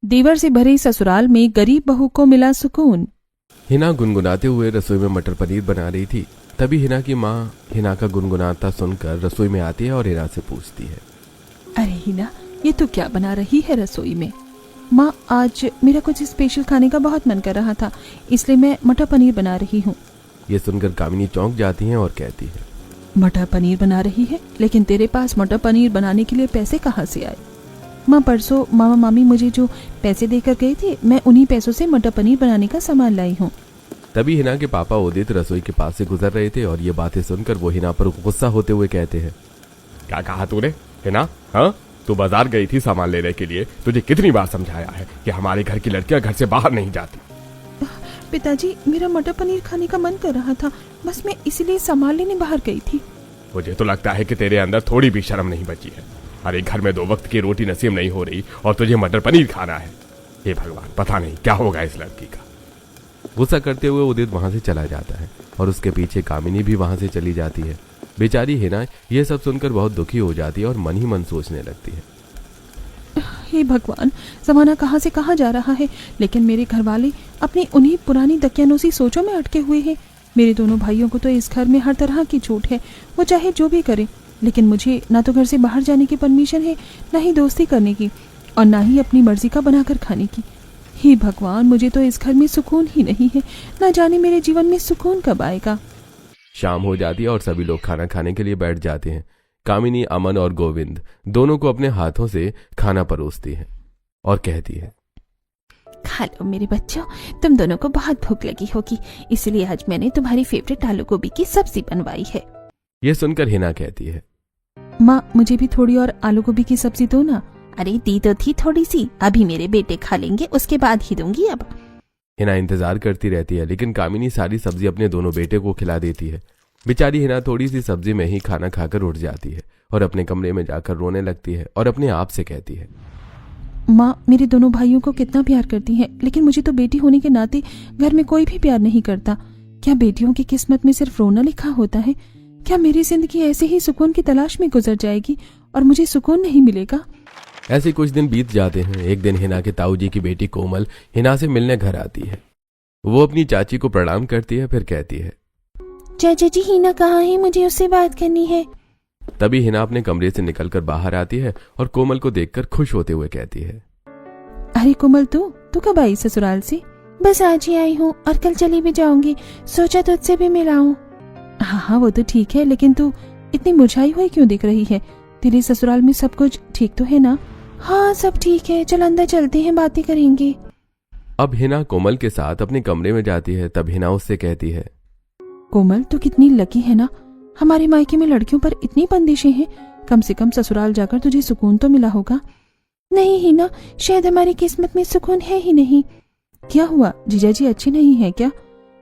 देवर से भरे ससुराल में गरीब बहू को मिला सुकून। हिना गुनगुनाते हुए रसोई में मटर पनीर बना रही थी। तभी हिना की माँ हिना का गुनगुनाता सुनकर रसोई में आती है और हिना से पूछती है, अरे हिना, ये तो क्या बना रही है रसोई में? माँ, आज मेरा कुछ स्पेशल खाने का बहुत मन कर रहा था, इसलिए मैं मटर पनीर बना रही हूँ। ये सुनकर कामिनी चौंक जाती है और कहती है, मटर पनीर बना रही है? लेकिन तेरे पास मटर पनीर बनाने के लिए पैसे कहाँ से आए? माँ, परसों मामा मामी मुझे जो पैसे देकर गए थे, मैं उन्हीं पैसों से मटर पनीर बनाने का सामान लाई हूँ। तभी हिना के पापा उदित रसोई के पास से गुजर रहे थे और ये बातें सुनकर वो हिना पर गुस्सा होते हुए कहते हैं, क्या कहा तूने हिना? हाँ, तू बाजार गई थी सामान लेने के लिए। तुझे कितनी बार समझाया है कि हमारे घर की लड़कियां घर से बाहर नहीं जाती। पिताजी, मेरा मटर पनीर खाने का मन कर रहा था, बस मैं इसीलिए सामान लेने बाहर गई थी। मुझे तो लगता है कि तेरे अंदर थोड़ी भी शर्म नहीं बची है। अरे घर में 2 वक्त की रोटी नसीब नहीं हो रही और तुझे मटर पनीर खाना है। हे भगवान, पता नहीं क्या होगा इस लड़की का। गुस्सा करते हुए उदित वहां से चला जाता है और उसके पीछे कामिनी भी वहां से चली जाती है। बेचारी हिना ये सब सुनकर बहुत दुखी हो जाती है और मन ही मन सोचने लगती है, हे भगवान, जमाना कहाँ से कहाँ जा रहा है, लेकिन मेरे घर वाले अपनी उन्हीं पुरानी दकियानूसी सोचों में अटके हुए हैं। मेरे दोनों भाइयों को तो इस घर में हर तरह की छूट है, वो चाहे जो भी करे, लेकिन मुझे ना तो घर से बाहर जाने की परमिशन है, ना ही दोस्ती करने की, और ना ही अपनी मर्जी का बनाकर खाने की। हे भगवान, मुझे तो इस घर में सुकून ही नहीं है, ना जाने मेरे जीवन में सुकून कब आएगा। शाम हो जाती है और सभी लोग खाना खाने के लिए बैठ जाते हैं। कामिनी, अमन और गोविंद दोनों को अपने हाथों से खाना परोसती है और कहती है, खा लो मेरे बच्चों, तुम दोनों को बहुत भूख लगी होगी, इसलिए आज मैंने तुम्हारी फेवरेट आलू गोभी की सब्जी बनवाई है। यह सुनकर हिना कहती है, माँ, मुझे भी थोड़ी और आलू गोभी की सब्जी दो ना। अरे दी तो थी थोड़ी सी, अभी मेरे बेटे खा लेंगे, उसके बाद ही दूंगी। अब हिना इंतजार करती रहती है, लेकिन कामिनी सारी सब्जी अपने दोनों बेटे को खिला देती है। बेचारी हिना थोड़ी सी सब्जी में ही खाना खाकर उठ जाती है और अपने कमरे में जाकर रोने लगती है और अपने आप से कहती है, माँ, मेरे दोनों भाइयों को कितना प्यार करती हैं, लेकिन मुझे तो बेटी होने के नाते घर में कोई भी प्यार नहीं करता। क्या बेटियों की किस्मत में सिर्फ रोना लिखा होता है? क्या मेरी जिंदगी ऐसे ही सुकून की तलाश में गुजर जाएगी और मुझे सुकून नहीं मिलेगा? ऐसे कुछ दिन बीत जाते हैं। एक दिन हिना के ताऊ जी की बेटी कोमल हिना से मिलने घर आती है। वो अपनी चाची को प्रणाम करती है, फिर कहती है, चाचा जी, हिना कहाँ है? मुझे उससे बात करनी है। तभी हिना अपने कमरे से निकलकर बाहर आती है और कोमल को देखकर खुश होते हुए कहती है, अरे कोमल, तू कब आई ससुराल से? बस आज ही आई हूँ और कल चली भी जाऊंगी, सोचा तुझसे भी मिलाऊं। हाँ, वो तो ठीक है, लेकिन तू इतनी मुरझाई हुई क्यों दिख रही है? तेरे ससुराल में सब कुछ ठीक तो है ना? हाँ, सब ठीक है, चल अंदर चलते हैं, बातें करेंगे। अब हिना कोमल के साथ अपने कमरे में जाती है। तब हिना उससे कहती है, कोमल, तू कितनी लकी है ना, हमारे मायके में लड़कियों पर इतनी बंदिशें हैं, कम से कम ससुराल जाकर तुझे सुकून तो मिला होगा। नहीं हिना, शायद हमारी किस्मत में सुकून है ही नहीं। क्या हुआ, जीजा जी अच्छे नहीं है क्या?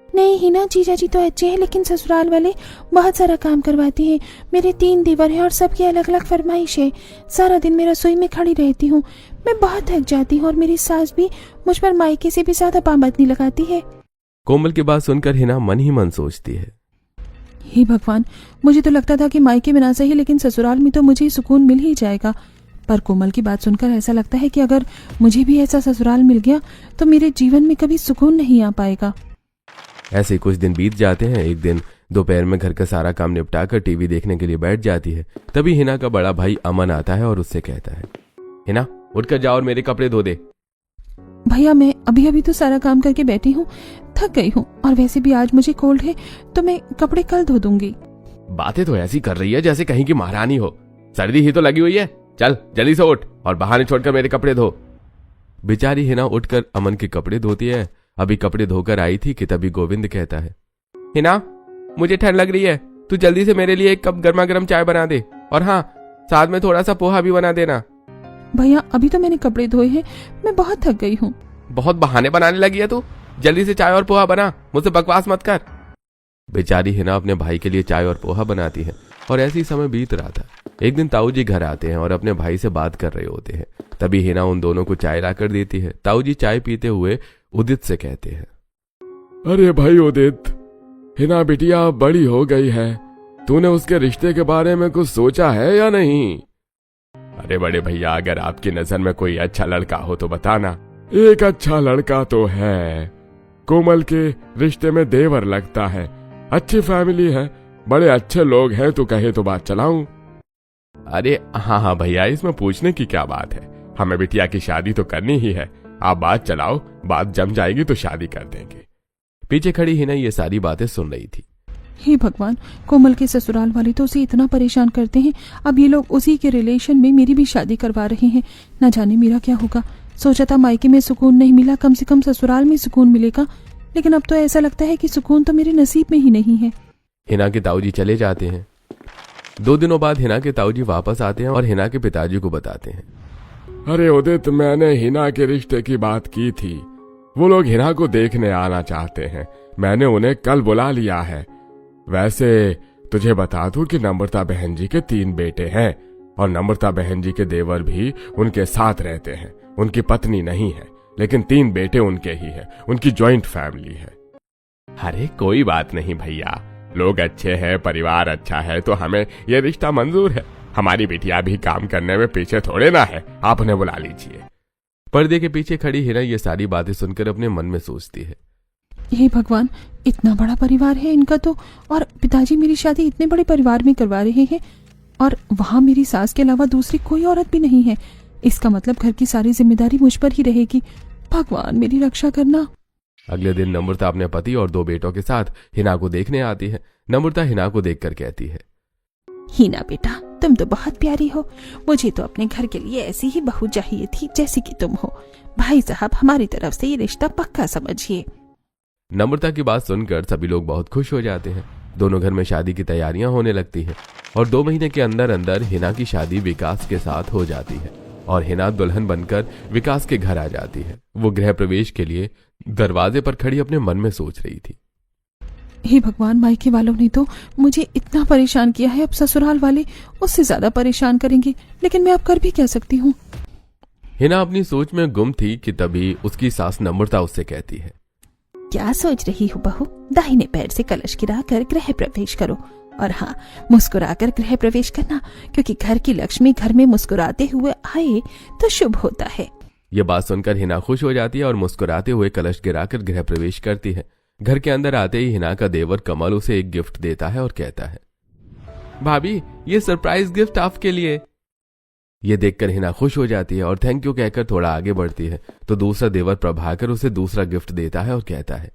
नहीं हिना, जीजा जी तो अच्छे हैं, लेकिन ससुराल वाले बहुत सारा काम करवाते हैं। मेरे 3 देवर हैं और सबकी अलग अलग फरमाइश है। सारा दिन मैं रसोई में खड़ी रहती हूँ, मैं बहुत थक जाती हूँ, और मेरी सास भी मुझ पर मायके से भी ज्यादा पाबंदी लगाती है। कोमल की बात सुनकर हिना मन ही मन सोचती है, हे भगवान, मुझे तो लगता था कि मायके में ना सही, लेकिन ससुराल में तो मुझे सुकून मिल ही जाएगा। पर कोमल की बात सुनकर ऐसा लगता है कि अगर मुझे भी ऐसा ससुराल मिल गया तो मेरे जीवन में कभी सुकून नहीं आ पाएगा। ऐसे कुछ दिन बीत जाते हैं। एक दिन दोपहर में घर का सारा काम निपटाकर टीवी देखने के लिए बैठ जाती है। तभी हिना का बड़ा भाई अमन आता है और उससे कहता है, हिना उठकर जाओ और मेरे कपड़े धो दे। भैया, मैं अभी अभी तो सारा काम करके बैठी हूँ, थक गई हूँ, और वैसे भी आज मुझे कोल्ड है, तो मैं कपड़े कल धो दूंगी। बातें तो ऐसी कर रही है जैसे कहीं की महारानी हो। सर्दी ही तो लगी हुई है, चल जल्दी से उठ और बहाने छोड़कर मेरे कपड़े धो। बेचारी हिना उठकर अमन के कपड़े धोती है। अभी कपड़े धोकर आई थी कि तभी गोविंद कहता है, हिना, मुझे ठंड लग रही है, तू जल्दी से मेरे लिए 1 कप गर्मा गर्म चाय बना दे, और हाँ, साथ में थोड़ा सा पोहा भी बना देना। भैया, अभी तो मैंने कपड़े धोए हैं, मैं बहुत थक गई हूँ। बहुत बहाने बनाने लगी है तू, जल्दी से चाय और पोहा बना, मुझसे बकवास मत कर। बेचारी हिना अपने भाई के लिए चाय और पोहा बनाती है और ऐसे ही समय बीत रहा था। एक दिन ताऊ जी घर आते हैं और अपने भाई से बात कर रहे होते हैं। तभी हिना उन दोनों को चाय लाकर देती है। ताऊ जी चाय पीते हुए उदित से कहते हैं, अरे भाई उदित, हिना बिटिया बड़ी हो गई है, तूने उसके रिश्ते के बारे में कुछ सोचा है या नहीं? अरे बड़े भैया, अगर आपकी नजर में कोई अच्छा लड़का हो तो बताना। एक अच्छा लड़का तो है, कोमल के रिश्ते में देवर लगता है, अच्छी फैमिली है, बड़े अच्छे लोग हैं, तो कहे तो बात चलाऊं। अरे हाँ हाँ भैया, इसमें पूछने की क्या बात है, हमें बिटिया की शादी तो करनी ही है, आप बात चलाओ, बात जम जाएगी तो शादी कर देंगे। पीछे खड़ी हिना ये सारी बातें सुन रही थी। हे भगवान, कोमल के ससुराल वाले तो उसे इतना परेशान करते हैं, अब ये लोग उसी के रिलेशन में मेरी भी शादी करवा रहे हैं। न जाने मेरा क्या होगा। सोचा था मायके में सुकून नहीं मिला, कम से कम ससुराल में सुकून मिलेगा, लेकिन अब तो ऐसा लगता है कि सुकून तो मेरे नसीब में ही नहीं है। हिना के ताऊजी चले जाते हैं। 2 दिनों बाद हिना के ताऊजी वापस आते हैं और हिना के पिताजी को बताते हैं। अरे उदित, मैंने हिना के रिश्ते की बात की थी, वो लोग हिना को देखने आना चाहते हैं, मैंने उन्हें कल बुला लिया है। वैसे तुझे बता दूं कि नम्रता बहन जी के 3 बेटे हैं और नम्रता बहन जी के देवर भी उनके साथ रहते हैं। उनकी पत्नी नहीं है, लेकिन 3 बेटे उनके ही हैं, उनकी जॉइंट फैमिली है। अरे कोई बात नहीं भैया, लोग अच्छे हैं, परिवार अच्छा है, तो हमें यह रिश्ता मंजूर है। हमारी बिटिया भी काम करने में पीछे थोड़े ना है, आप उन्हें बुला लीजिए। पर्दे के पीछे खड़ी हिना ये सारी बातें सुनकर अपने मन में सोचती है, हे भगवान, इतना बड़ा परिवार है इनका तो, और पिताजी मेरी शादी इतने बड़े परिवार में करवा रहे हैं, और वहां मेरी सास के अलावा दूसरी कोई औरत भी नहीं है। इसका मतलब घर की सारी जिम्मेदारी मुझ पर ही रहेगी। भगवान मेरी रक्षा करना। अगले दिन नम्रता अपने पति और 2 बेटों के साथ हिना को देखने आती है। नम्रता हिना को देखकर कहती है, हिना बेटा, तुम तो बहुत प्यारी हो, मुझे तो अपने घर के लिए ऐसी ही बहू चाहिए थी जैसी कि तुम हो। भाई साहब, हमारी तरफ से ये रिश्ता पक्का समझिए। नम्रता की बात सुनकर सभी लोग बहुत खुश हो जाते हैं। दोनों घर में शादी की तैयारियां होने लगती हैं और 2 महीने के अंदर अंदर हिना की शादी विकास के साथ हो जाती है और हिना दुल्हन बनकर विकास के घर आ जाती है। वो गृह प्रवेश के लिए दरवाजे पर खड़ी अपने मन में सोच रही थी, हे भगवान, मायके वालों ने तो मुझे इतना परेशान किया है, अब ससुराल वाले उससे ज्यादा परेशान करेंगे, लेकिन मैं अब कर भी क्या सकती हूँ। हिना अपनी सोच में गुम थी कि तभी उसकी सास नम्रता उससे कहती है, क्या सोच रही हो बहू, दाहिने पैर से कलश गिराकर गृह प्रवेश करो, और हाँ, मुस्कुराकर गृह प्रवेश करना, क्योंकि घर की लक्ष्मी घर में मुस्कुराते हुए आए तो शुभ होता है। ये बात सुनकर हिना खुश हो जाती है और मुस्कुराते हुए कलश गिराकर गृह प्रवेश करती है। घर के अंदर आते ही हिना का देवर कमल उसे एक गिफ्ट देता है और कहता है, भाभी, ये सरप्राइज गिफ्ट आपके लिए। ये देखकर हिना खुश हो जाती है और थैंक यू कहकर थोड़ा आगे बढ़ती है तो दूसरा देवर प्रभाकर उसे दूसरा गिफ्ट देता है और कहता है,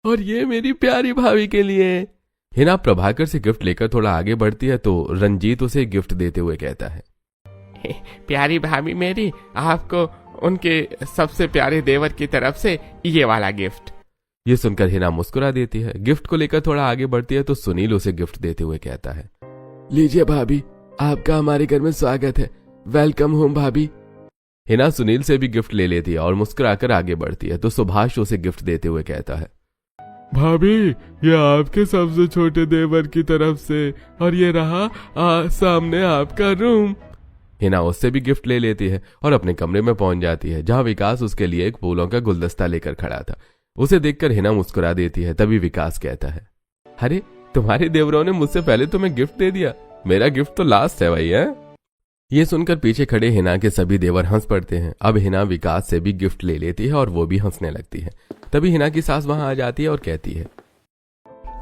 और ये मेरी प्यारी भाभी के लिए। हिना प्रभाकर से गिफ्ट लेकर थोड़ा आगे बढ़ती है तो रंजीत उसे गिफ्ट देते हुए कहता है, प्यारी भाभी मेरी, आपको उनके सबसे प्यारे देवर की तरफ से ये वाला गिफ्ट। ये सुनकर हिना मुस्कुरा देती है। गिफ्ट को लेकर थोड़ा आगे बढ़ती है तो सुनील उसे गिफ्ट देते हुए कहता है, लीजिए भाभी, आपका हमारे घर में स्वागत है, वेलकम होम भाभी। हिना सुनील से भी गिफ्ट ले लेती है और मुस्कुराकर आगे बढ़ती है तो सुभाष उसे गिफ्ट देते हुए कहता है, भाभी, ये आपके सबसे छोटे देवर की तरफ से, और ये रहा सामने आपका रूम। हिना उससे भी गिफ्ट ले लेती है और अपने कमरे में पहुंच जाती है जहां विकास उसके लिए एक फूलों का गुलदस्ता लेकर खड़ा था। उसे देखकर हिना मुस्कुरा देती है। तभी विकास कहता है, अरे तुम्हारे देवरों ने मुझसे पहले तुम्हें गिफ्ट दे दिया, मेरा गिफ्ट तो लास्ट है भाई। है ये सुनकर पीछे खड़े हिना के सभी देवर हंस पड़ते हैं। अब हिना विकास से भी गिफ्ट ले लेती है और वो भी हंसने लगती है। तभी हिना की सास वहां आ जाती है और कहती है,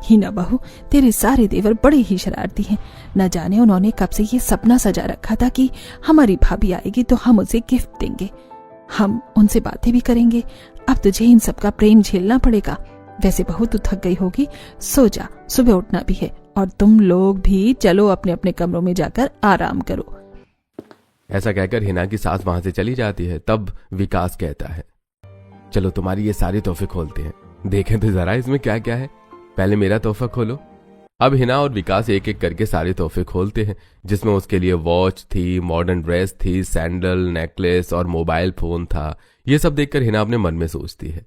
हिना बहू, तेरे सारे देवर बड़े ही शरारती हैं, न जाने उन्होंने कब से ये सपना सजा रखा था कि हमारी भाभी आएगी तो हम उसे गिफ्ट देंगे, हम उनसे बातें भी करेंगे। अब तुझे इन सब का प्रेम झेलना पड़ेगा। वैसे बहू तू थक गई होगी, सो जा, सुबह उठना भी है, और तुम लोग भी चलो अपने अपने कमरों में जाकर आराम करो। ऐसा कहकर हिना की सास वहां से चली जाती है। तब विकास कहता है, चलो तुम्हारी ये सारी तोहफे खोलते हैं, देखें तो जरा इसमें क्या क्या है, पहले मेरा तोहफा खोलो। अब हिना और विकास एक एक करके सारे तोहफे खोलते हैं, जिसमें उसके लिए वॉच थी, मॉडर्न ड्रेस थी, सैंडल, नेकलेस और मोबाइल फोन था। ये सब देखकर हिना अपने मन में सोचती है,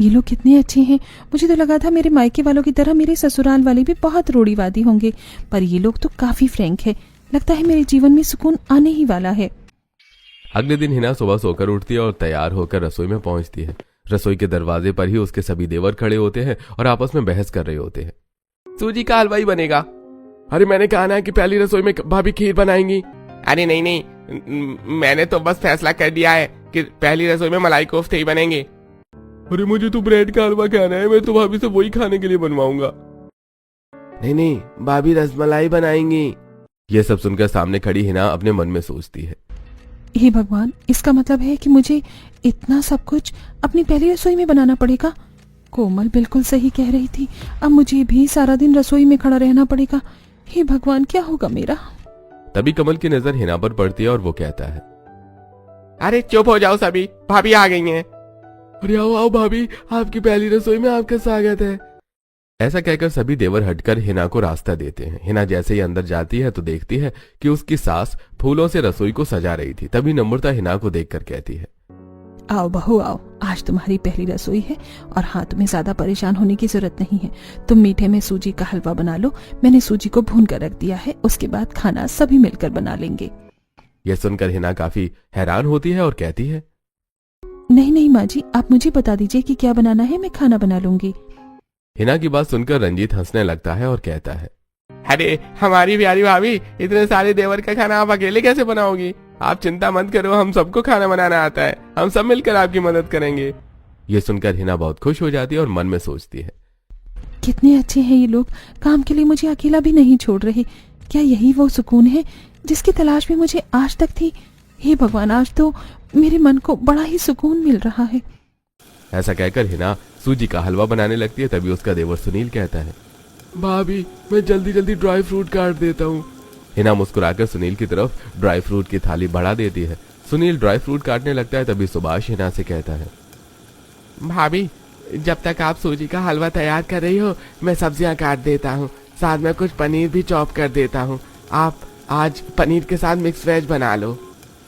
ये लोग कितने अच्छे हैं। मुझे तो लगा था मेरे मायके वालों की तरह मेरे ससुराल वाले भी बहुत रूढ़िवादी होंगे, पर ये लोग तो काफी फ्रैंक है। लगता है मेरे जीवन में सुकून आने ही वाला है। अगले दिन हिना सुबह सोकर उठती है और तैयार होकर रसोई में पहुंचती है। रसोई के दरवाजे पर ही उसके सभी देवर खड़े होते हैं और आपस में बहस कर रहे होते हैं। सूजी का हलवाई बनेगा। अरे मैंने कहा ना कि पहली रसोई में भाभी खीर बनाएंगी। अरे नहीं नहीं, मैंने तो बस फैसला कर दिया है कि पहली रसोई में मलाई कोफ्ते ही बनेंगे। अरे मुझे तो ब्रेड का हलवा खाना है, मैं तो भाभी से वही खाने के लिए बनवाऊंगा। नहीं नहीं, भाभी रसमलाई बनाएंगी। ये सब सुनकर सामने खड़ी हिना अपने मन में सोचती है, हे भगवान, इसका मतलब है कि मुझे इतना सब कुछ अपनी पहली रसोई में बनाना पड़ेगा। कोमल बिल्कुल सही कह रही थी, अब मुझे भी सारा दिन रसोई में खड़ा रहना पड़ेगा। हे भगवान, क्या होगा मेरा। तभी कमल की नजर हिना पर पड़ती है और वो कहता है, अरे चुप हो जाओ सभी, भाभी आ गई हैं। अरे आओ आओ भाभी, आपकी पहली रसोई में आपका स्वागत है। ऐसा कहकर सभी देवर हटकर हिना को रास्ता देते हैं। हिना जैसे ही अंदर जाती है तो देखती है कि उसकी सास फूलों से रसोई को सजा रही थी। तभी नम्रता हिना को देखकर कहती है, आओ बहू आओ, आज तुम्हारी पहली रसोई है और हाँ, तुम्हें ज्यादा परेशान होने की जरूरत नहीं है। तुम मीठे में सूजी का हलवा बना लो, मैंने सूजी को भून कर रख दिया है, उसके बाद खाना सभी मिलकर बना लेंगे। यह सुनकर हिना काफी हैरान होती है और कहती है, नहीं नहीं माँ जी, आप मुझे बता दीजिए कि क्या बनाना है, मैं खाना बना लूंगी। हिना की बात सुनकर रंजीत हंसने लगता है और कहता है, अरे हमारी प्यारी भाभी, इतने सारे देवर का खाना आप अकेले कैसे बनाओगी? आप चिंता मत करो, हम सबको खाना बनाना आता है, हम सब मिलकर आपकी मदद करेंगे। ये सुनकर हिना बहुत खुश हो जाती है और मन में सोचती है, कितने अच्छे हैं ये लोग, काम के लिए मुझे अकेला भी नहीं छोड़ रहे। क्या यही वो सुकून है जिसकी तलाश में मुझे आज तक थी? हे भगवान, आज तो मेरे मन को बड़ा ही सुकून मिल रहा है। ऐसा कहकर हिना सूजी का हलवा बनाने लगती है। तभी उसका देवर सुनील कहता है, भाभी मैं जल्दी जल्दी ड्राई फ्रूट काट देता हूँ। हिना मुस्कुराकर सुनील की तरफ ड्राई फ्रूट की थाली बढ़ा देती है। सुनील ड्राई फ्रूट काटने लगता है। तभी सुभाष हिना से कहता है, भाभी जब तक आप सूजी का हलवा तैयार कर रही हो, मैं सब्जियां काट देता हूँ, साथ में कुछ पनीर भी चॉप कर देता हूँ। आप आज पनीर के साथ मिक्स वेज बना लो।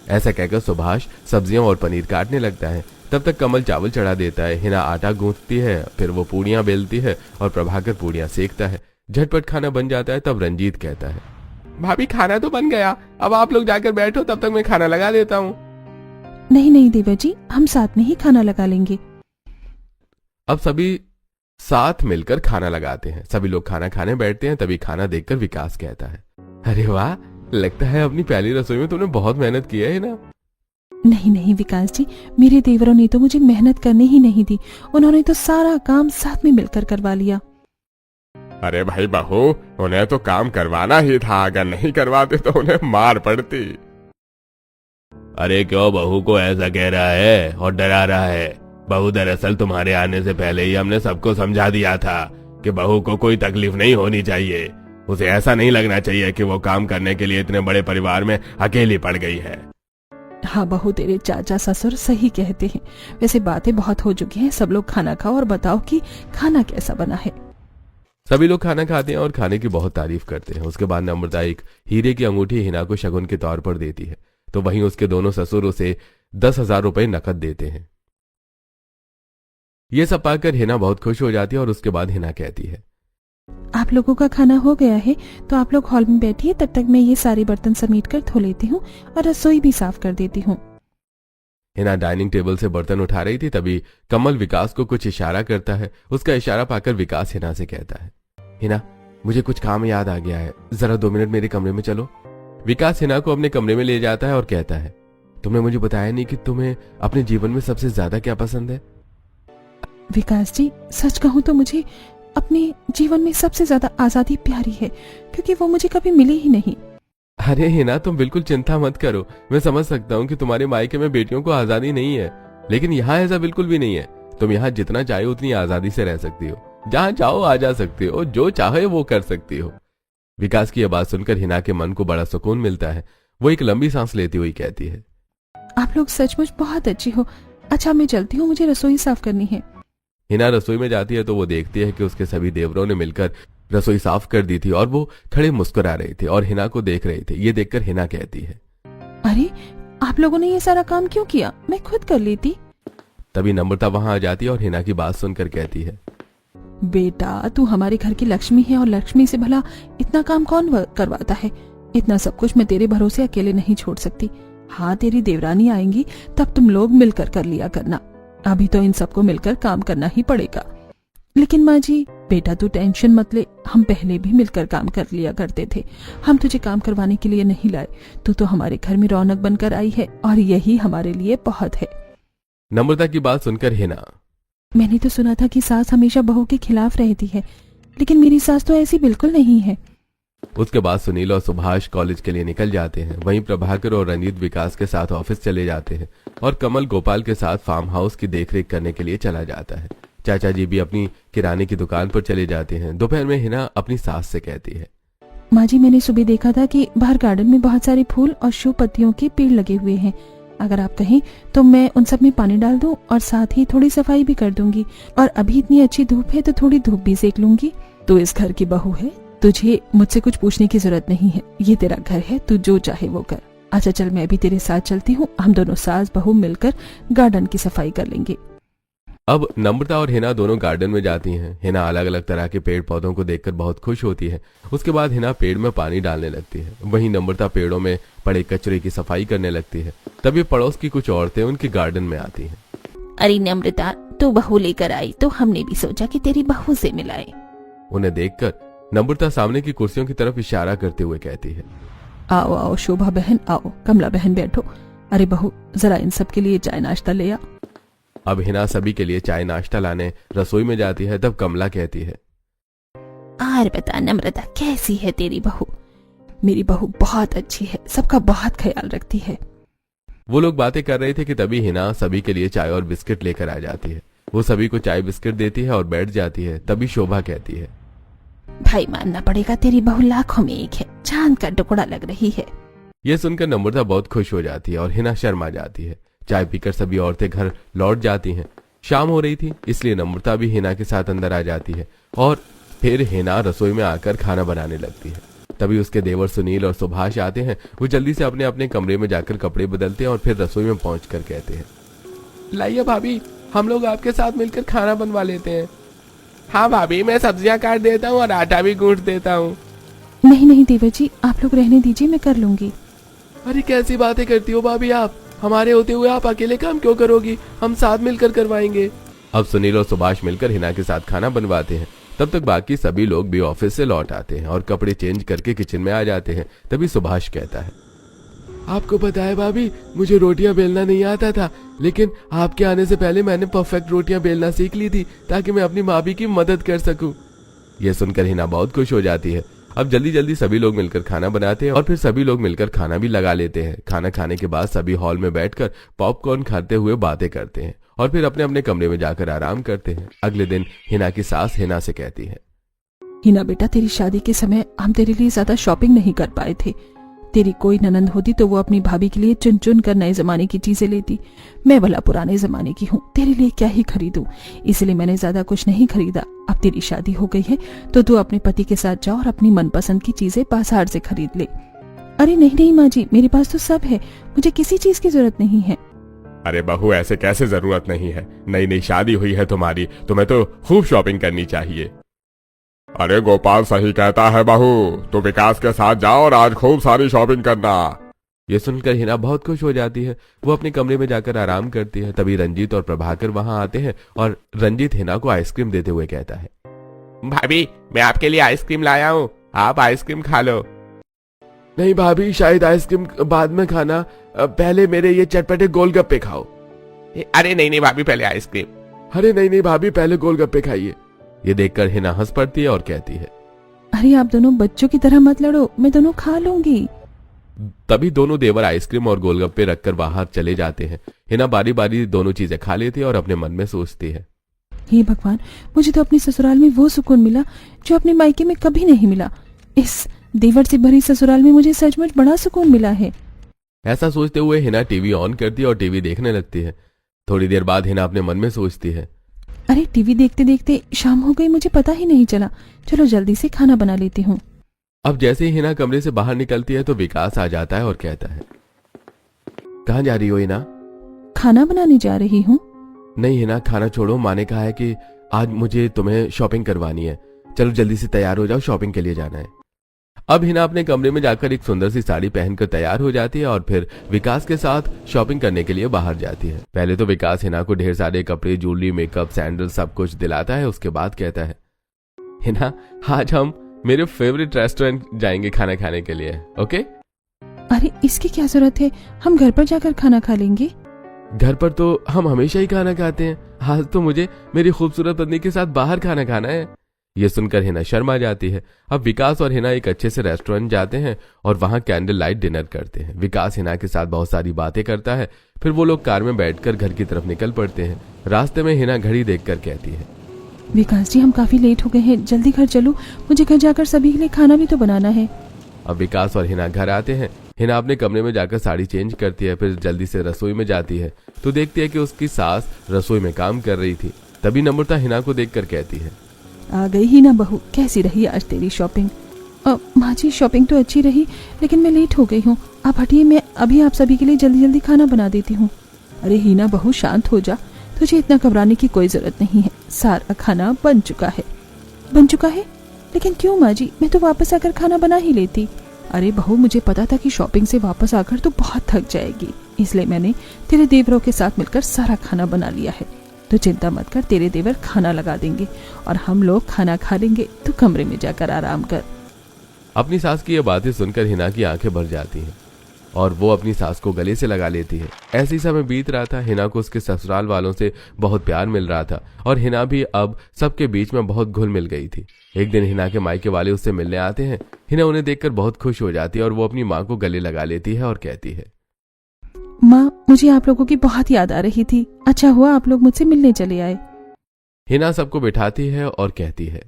ऐसा कहकर सुभाष सब्जियां और पनीर काटने लगता है। तब तक कमल चावल चढ़ा देता है। हिना आटा गूंथती है, फिर वो पूड़ियां बेलती है और प्रभाकर पूड़ियां सेकता है। झटपट खाना बन जाता है। तब रंजीत कहता है, भाभी खाना तो बन गया, अब आप लोग जाकर बैठो, तब तक मैं खाना लगा देता हूँ। नहीं नहीं देवर जी, हम साथ में ही खाना लगा लेंगे। अब सभी साथ मिलकर खाना लगाते हैं। सभी लोग खाना खाने बैठते हैं। तभी खाना देखकर विकास कहता है, अरे वाह, लगता है अपनी पहली रसोई में तुमने बहुत मेहनत की है ना। नहीं नहीं विकास जी, मेरे देवरों ने तो मुझे मेहनत करने ही नहीं दी, उन्होंने तो सारा काम साथ में मिलकर करवा लिया। अरे भाई बहू, उन्हें तो काम करवाना ही था, अगर नहीं करवाते तो उन्हें मार पड़ती। अरे क्यों बहू को ऐसा कह रहा है और डरा रहा है? बहू, दरअसल तुम्हारे आने से पहले ही हमने सबको समझा दिया था कि बहू को कोई तकलीफ नहीं होनी चाहिए। उसे ऐसा नहीं लगना चाहिए कि वो काम करने के लिए इतने बड़े परिवार में अकेली पड़ गई है। हाँ बहू, तेरे चाचा ससुर सही कहते हैं। वैसे बातें बहुत हो चुकी हैं, सब लोग खाना खाओ और बताओ कि खाना कैसा बना है। सभी लोग खाना खाते हैं और खाने की बहुत तारीफ करते हैं। उसके बाद नम्रता एक हीरे की अंगूठी हिना को शगुन के तौर पर देती है। तो वहीं उसके दोनों ससुर उसे 10,000 रुपए नकद देते हैं। ये सब पाकर हिना बहुत खुश हो जाती है और उसके बाद हिना कहती है, आप लोगों का खाना हो गया है तो आप लोग हॉल में बैठिए, तब तक मैं ये सारे बर्तन समेट कर धो लेती हूँ और रसोई भी साफ कर देती हूँ। हिना डाइनिंग टेबल से बर्तन उठा रही थी। तभी कमल विकास को कुछ इशारा करता है। उसका इशारा पाकर विकास हिना से कहता है, हिना, मुझे कुछ काम याद आ गया है, जरा 2 मिनट मेरे कमरे में चलो। विकास हिना को अपने कमरे में ले जाता है और कहता है, तुमने मुझे बताया नहीं कि तुम्हें अपने जीवन में सबसे ज्यादा क्या पसंद है? विकास जी, सच कहूँ तो मुझे अपने जीवन में सबसे ज्यादा आजादी प्यारी है, क्योंकि वो मुझे कभी मिली ही नहीं। अरे हिना, तुम बिल्कुल चिंता मत करो। मैं समझ सकता हूँ कि तुम्हारे मायके में बेटियों को आजादी नहीं है, लेकिन यहाँ ऐसा बिल्कुल भी नहीं है। तुम यहाँ जितना चाहे उतनी आजादी से रह सकती हो, जहाँ चाहो आ जा सकती हो, जो चाहे वो कर सकती हो। विकास की यह बात सुनकर हिना के मन को बड़ा सुकून मिलता है। वो एक लंबी सांस लेती हुई कहती है, आप लोग सचमुच बहुत अच्छी हो। अच्छा, मैं चलती हूँ, मुझे रसोई साफ करनी है। हिना रसोई में जाती है तो वो देखती है कि उसके सभी देवरों ने मिलकर रसोई साफ कर दी थी और वो खड़े मुस्कुरा रहे थे और हिना को देख रहे थे। ये देखकर हिना कहती है, अरे आप लोगों ने ये सारा काम क्यों किया, मैं खुद कर लेती। तभी नम्रता वहां आ जाती है और हिना की बात सुनकर कहती है, बेटा, तू हमारे घर की लक्ष्मी है और लक्ष्मी से भला इतना काम कौन करवाता है। इतना सब कुछ मैं तेरे भरोसे अकेले नहीं छोड़ सकती। हाँ, तेरी देवरानी आएंगी तब तुम लोग मिलकर कर लिया करना, अभी तो इन सबको मिलकर काम करना ही पड़ेगा। लेकिन माँ जी, बेटा तू टेंशन मत ले, हम पहले भी मिलकर काम कर लिया करते थे। हम तुझे काम करवाने के लिए नहीं लाए, तू तो हमारे घर में रौनक बनकर आई है और यही हमारे लिए बहुत है। नम्रता की बात सुनकर हिना, मैंने तो सुना था कि सास हमेशा बहू के खिलाफ रहती है, लेकिन मेरी सास तो ऐसी बिल्कुल नहीं है। उसके बाद सुनील और सुभाष कॉलेज के लिए निकल जाते हैं। वहीं प्रभाकर और रंजीत विकास के साथ ऑफिस चले जाते हैं और कमल गोपाल के साथ फार्म हाउस की देखरेख करने के लिए चला जाता है। चाचा जी भी अपनी किराने की दुकान पर चले जाते हैं। दोपहर में हिना अपनी सास से कहती है, माँ जी, मैंने सुबह देखा था कि बाहर गार्डन में बहुत सारे फूल और शो पत्तियों के पेड़ लगे हुए हैं। अगर आप कहें तो मैं उन सब में पानी डाल दूं और साथ ही थोड़ी सफाई भी कर दूंगी, और अभी इतनी अच्छी धूप है तो थोड़ी धूप भी सेक लूंगी। तू इस घर की बहू है, तुझे मुझसे कुछ पूछने की जरूरत नहीं है। ये तेरा घर है, तू जो चाहे वो कर। अच्छा चल, मैं भी तेरे साथ चलती हूँ, हम दोनों सास बहू मिलकर गार्डन की सफाई कर लेंगे। अब नम्रता और हिना दोनों गार्डन में जाती हैं। हिना अलग अलग तरह के पेड़ पौधों को देखकर बहुत खुश होती है। उसके बाद हिना पेड़ में पानी डालने लगती है। वहीं नम्रता पेड़ों में पड़े कचरे की सफाई करने लगती है। तभी पड़ोस की कुछ औरतें उनके गार्डन में आती हैं। अरे नम्रता, तू बहू लेकर आई तो हमने भी सोचा कि तेरी बहू से मिलाए। उन्हें देखकर नम्रता सामने की कुर्सियों की तरफ इशारा करते हुए कहती है, आओ आओ शोभा बहन, आओ कमला बहन बैठो। अरे बहू, जरा इन सब के लिए चाय नाश्ता ले आ। अब हिना सभी के लिए चाय नाश्ता लाने रसोई में जाती है। तब कमला कहती है, और बता नम्रता, कैसी है तेरी बहू? मेरी बहू बहुत अच्छी है, सबका बहुत ख्याल रखती है। वो लोग बातें कर रहे थे कि तभी हिना सभी के लिए चाय और बिस्किट लेकर आ जाती है। वो सभी को चाय बिस्किट देती है और बैठ जाती है। तभी शोभा कहती है, भाई मानना पड़ेगा, तेरी बहू लाखों में एक है, चांद का टुकड़ा लग रही है। ये सुनकर नम्रता बहुत खुश हो जाती है और हिना शर्मा जाती है। चाय पीकर सभी औरतें घर लौट जाती हैं। शाम हो रही थी, इसलिए नम्रता भी हिना के साथ अंदर आ जाती है और फिर हिना रसोई में आकर खाना बनाने लगती है। तभी उसके देवर सुनील और सुभाष आते हैं। वो जल्दी से अपने अपने कमरे में जाकर कपड़े बदलते हैं और फिर रसोई में पहुंचकर कहते हैं, लाइए भाभी, हम लोग आपके साथ मिलकर खाना बनवा लेते हैं। हाँ भाभी, मैं सब्जियां काट देता हूँ और आटा भी गूंथ देता हूँ। नहीं नहीं देवर जी, आप लोग रहने दीजिए, मैं कर लूंगी। अरे कैसी बातें करती हो भाभी आप, हमारे होते हुए आप अकेले काम क्यों करोगी, हम साथ मिलकर करवाएंगे। अब सुनील और सुभाष मिलकर हिना के साथ खाना बनवाते हैं। तब तक बाकी सभी लोग भी ऑफिस से लौट आते हैं और कपड़े चेंज करके किचन में आ जाते हैं। तभी सुभाष कहता है, आपको पता है भाभी, मुझे रोटियां बेलना नहीं आता था, लेकिन आपके आने से पहले मैंने परफेक्ट रोटियां बेलना सीख ली थी ताकि मैं अपनी भाभी की मदद कर सकूं। यह सुनकर हिना बहुत खुश हो जाती है। अब जल्दी जल्दी सभी लोग मिलकर खाना बनाते हैं और फिर सभी लोग मिलकर खाना भी लगा लेते हैं। खाना खाने के बाद सभी हॉल में बैठकर पॉपकॉर्न खाते हुए बातें करते हैं और फिर अपने अपने कमरे में जाकर आराम करते हैं। अगले दिन हिना की सास हिना से कहती है, हिना बेटा, तेरी शादी के समय हम तेरे लिए ज्यादा शॉपिंग नहीं कर पाए थे। तेरी कोई ननंद होती तो वो अपनी भाभी के लिए चुन चुन कर नए जमाने की चीजें लेती। मैं भला पुराने जमाने की हूँ, तेरे लिए क्या ही खरीदूं, इसलिए मैंने ज्यादा कुछ नहीं खरीदा। अब तेरी शादी हो गई है तो तू अपने पति के साथ जा और अपनी मनपसंद की चीजें बाजार से खरीद ले। अरे नहीं नहीं माँ जी, मेरे पास तो सब है, मुझे किसी चीज की जरूरत नहीं है। अरे बहू, ऐसे कैसे जरूरत नहीं है, नई नई शादी हुई है तुम्हारी, तुम्हें तो खूब शॉपिंग करनी चाहिए। अरे गोपाल सही कहता है बहू, तो विकास के साथ जाओ और आज खूब सारी शॉपिंग करना। ये सुनकर हिना बहुत खुश हो जाती है। वो अपने कमरे में जाकर आराम करती है। तभी रंजीत और प्रभाकर वहां आते हैं और रंजीत हिना को आइसक्रीम देते हुए कहता है, भाभी, मैं आपके लिए आइसक्रीम लाया हूँ, आप आइसक्रीम खा लो। नहीं भाभी, शायद आइसक्रीम बाद में खाना, पहले मेरे ये चटपटे गोलगप्पे खाओ। अरे नहीं नहीं भाभी, पहले आइसक्रीम। अरे नहीं नहीं भाभी, पहले गोलगप्पे खाइए। ये देखकर हिना हंस पड़ती है और कहती है, अरे आप दोनों बच्चों की तरह मत लड़ो, मैं दोनों खा लूंगी। तभी दोनों देवर आइसक्रीम और गोलगप्पे रखकर बाहर चले जाते हैं। हिना बारी बारी दोनों चीजें खा लेती है और अपने मन में सोचती है, हे भगवान, मुझे तो अपने ससुराल में वो सुकून मिला जो अपने मायके में कभी नहीं मिला। इस देवर से भरी ससुराल में मुझे सचमुच बड़ा सुकून मिला है। ऐसा सोचते हुए हिना टीवी ऑन करती है और टीवी देखने लगती है। थोड़ी देर बाद हिना अपने मन में सोचती है, अरे टीवी देखते देखते शाम हो गई, मुझे पता ही नहीं चला। चलो जल्दी से खाना बना लेती हूँ। अब जैसे ही हिना कमरे से बाहर निकलती है तो विकास आ जाता है और कहता है, कहाँ जा रही हो हिना? खाना बनाने जा रही हूँ। नहीं हिना, खाना छोड़ो, माँ ने कहा है कि आज मुझे तुम्हें शॉपिंग करवानी है। चलो जल्दी से तैयार हो जाओ, शॉपिंग के लिए जाना है। अब हिना अपने कमरे में जाकर एक सुंदर सी साड़ी पहनकर तैयार हो जाती है और फिर विकास के साथ शॉपिंग करने के लिए बाहर जाती है। पहले तो विकास हिना को ढेर सारे कपड़े, ज्वेलरी, मेकअप, सैंडल सब कुछ दिलाता है। उसके बाद कहता है, हिना आज हम मेरे फेवरेट रेस्टोरेंट जाएंगे खाना खाने के लिए, ओके? अरे इसकी क्या जरूरत है, हम घर पर जाकर खाना खा लेंगे। घर पर तो हम हमेशा ही खाना खाते हैं, आज तो मुझे मेरी खूबसूरत पत्नी के साथ बाहर खाना खाना है। ये सुनकर हिना शर्मा जाती है। अब विकास और हिना एक अच्छे से रेस्टोरेंट जाते हैं और वहां कैंडल लाइट डिनर करते हैं। विकास हिना के साथ बहुत सारी बातें करता है। फिर वो लोग कार में बैठकर घर की तरफ निकल पड़ते हैं। रास्ते में हिना घड़ी देखकर कहती है, विकास जी हम काफी लेट हो गए हैं, जल्दी घर चलो, मुझे घर जाकर सभी के लिए खाना भी तो बनाना है। अब विकास और हिना घर आते हैं। हिना अपने कमरे में जाकर साड़ी चेंज करती है, फिर जल्दी से रसोई में जाती है तो देखती है कि उसकी सास रसोई में काम कर रही थी। तभी नम्रता हिना को देखकर कहती है, आ गई ही ना बहू, कैसी रही आज तेरी शॉपिंग? माँ जी शॉपिंग तो अच्छी रही, लेकिन मैं लेट हो गई हूँ। आप हटिए, मैं अभी आप सभी के लिए जल्दी जल्दी खाना बना देती हूँ। अरे हीना बहू शांत हो जा, तुझे इतना घबराने की कोई जरूरत नहीं है, सारा खाना बन चुका है। बन चुका है? लेकिन क्यों माँ जी, मैं तो वापस आकर खाना बना ही लेती। अरे बहू मुझे पता था कि शॉपिंग से वापस आकर तो बहुत थक जाएगी, इसलिए मैंने तेरे देवरों के साथ मिलकर सारा खाना बना लिया है। तो चिंता मत कर, तेरे देवर खाना लगा देंगे और हम लोग खाना खा लेंगे। तू कमरे में जाकर आराम कर। अपनी सास की ये बातें सुनकर हिना की आंखें भर जाती हैं और वो अपनी सास को गले से लगा लेती है। ऐसी समय बीत रहा था। हिना को उसके ससुराल वालों से बहुत प्यार मिल रहा था और हिना भी अब सबके बीच में बहुत घुल मिल गई थी। एक दिन हिना के मायके वाले उससे मिलने आते हैं। हिना उन्हें देखकर बहुत खुश हो जाती है और वो अपनी माँ को गले लगा लेती है और कहती है, माँ मुझे आप लोगों की बहुत याद आ रही थी, अच्छा हुआ आप लोग मुझसे मिलने चले आए। हिना सबको बिठाती है और कहती है,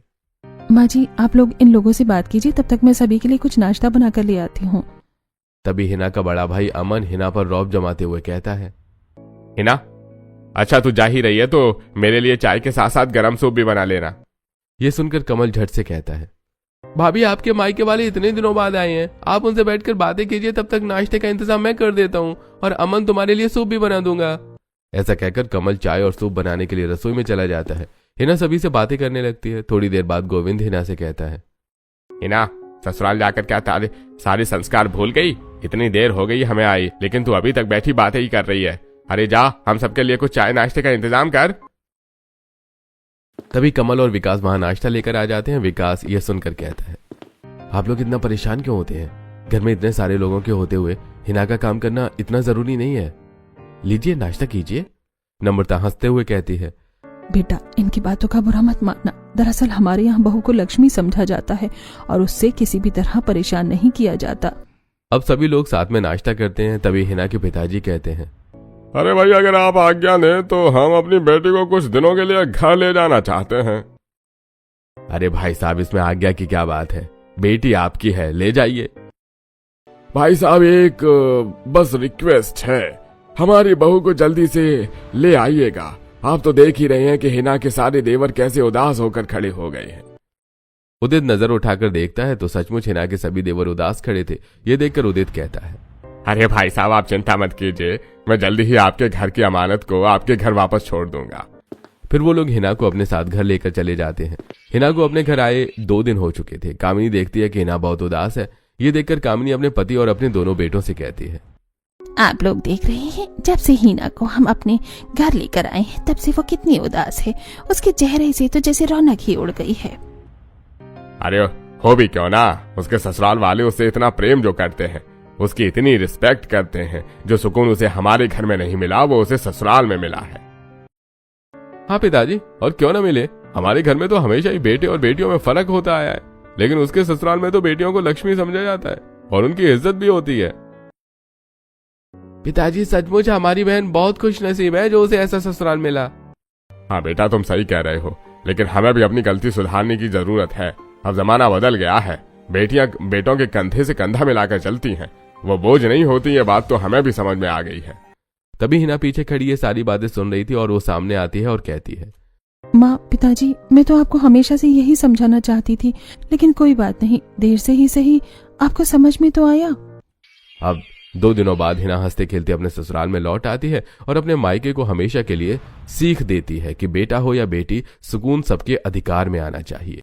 माँ जी आप लोग इन लोगों से बात कीजिए, तब तक मैं सभी के लिए कुछ नाश्ता बनाकर ले आती हूँ। तभी हिना का बड़ा भाई अमन हिना पर रौब जमाते हुए कहता है, हिना अच्छा तू जा ही रही है तो मेरे लिए चाय के साथ साथ गरम सूप भी बना लेना। ये सुनकर कमल झट से कहता है, भाभी आपके मायके वाले इतने दिनों बाद आए हैं, आप उनसे बैठकर बातें कीजिए, तब तक नाश्ते का इंतजाम मैं कर देता हूँ और अमन तुम्हारे लिए सूप भी बना दूंगा। ऐसा कहकर कमल चाय और सूप बनाने के लिए रसोई में चला जाता है। हिना सभी से बातें करने लगती है। थोड़ी देर बाद गोविंद हिना से कहता है, हिना ससुराल जाकर क्या तारे सारे संस्कार भूल गई? इतनी देर हो गई हमें आई, लेकिन तू अभी तक बैठी बातें ही कर रही है। अरे जा हम सबके लिए कुछ चाय नाश्ते का इंतजाम कर। तभी कमल और विकास वहां नाश्ता लेकर आ जाते हैं। विकास ये सुनकर कहता है, आप लोग इतना परेशान क्यों होते हैं? घर में इतने सारे लोगों के होते हुए हिना का काम करना इतना जरूरी नहीं है। लीजिए नाश्ता कीजिए। नम्रता हंसते हुए कहती है, बेटा इनकी बातों का बुरा मत मानना, दरअसल हमारे यहाँ बहू को लक्ष्मी समझा जाता है और उससे किसी भी तरह परेशान नहीं किया जाता। अब सभी लोग साथ में नाश्ता करते हैं। तभी हिना के पिताजी कहते हैं, अरे भाई अगर आप आज्ञा दें तो हम अपनी बेटी को कुछ दिनों के लिए घर ले जाना चाहते हैं। अरे भाई साहब इसमें आज्ञा की क्या बात है, बेटी आपकी है, ले जाइए। भाई साहब एक बस रिक्वेस्ट है, हमारी बहू को जल्दी से ले आइएगा। आप तो देख ही रहे हैं कि हिना के सारे देवर कैसे उदास होकर खड़े हो गए हैं। उदित नजर उठाकर देखता है तो सचमुच हिना के सभी देवर उदास खड़े थे। ये देखकर उदित कहता है, अरे भाई साहब आप चिंता मत कीजिए, मैं जल्दी ही आपके घर की अमानत को आपके घर वापस छोड़ दूंगा। फिर वो लोग हिना को अपने साथ घर लेकर चले जाते हैं। हिना को अपने घर आए 2 दिन हो चुके थे। कामिनी देखती है कि हिना बहुत उदास है। ये देखकर कामिनी अपने पति और अपने दोनों बेटों से कहती है, आप लोग देख रहे हैं जब से हीना को हम अपने घर लेकर आए हैं तब से वो कितनी उदास है, उसके चेहरे से तो जैसे रौनक ही उड़ गई है। अरे हो भी क्यों ना, उसके ससुराल वाले उससे इतना प्रेम जो करते हैं, उसकी इतनी रिस्पेक्ट करते हैं, जो सुकून उसे हमारे घर में नहीं मिला वो उसे ससुराल में मिला है। हाँ पिताजी और क्यों ना मिले, हमारे घर में तो हमेशा ही बेटे और बेटियों में फर्क होता आया है, लेकिन उसके ससुराल में तो बेटियों को लक्ष्मी समझा जाता है और उनकी इज्जत भी होती है। पिताजी सचमुच हमारी बहन बहुत खुश नसीब है जो उसे ऐसा ससुराल मिला। हाँ बेटा तुम सही कह रहे हो, लेकिन हमें भी अपनी गलती सुधारने की जरूरत है। अब जमाना बदल गया है, बेटियां बेटों के कंधे से कंधा मिलाकर चलती हैं, वो बोझ नहीं होती। ये बात तो हमें भी समझ में आ गई है। तभी हिना पीछे खड़ी ये सारी बातें सुन रही थी और वो सामने आती है और कहती है, माँ पिताजी मैं तो आपको हमेशा से यही समझाना चाहती थी, लेकिन कोई बात नहीं, देर से ही सही आपको समझ में तो आया। अब 2 दिनों बाद हिना हंसते खेलते अपने ससुराल में लौट आती है और अपने मायके को हमेशा के लिए सीख देती है कि बेटा हो या बेटी, सुकून सबके अधिकार में आना चाहिए।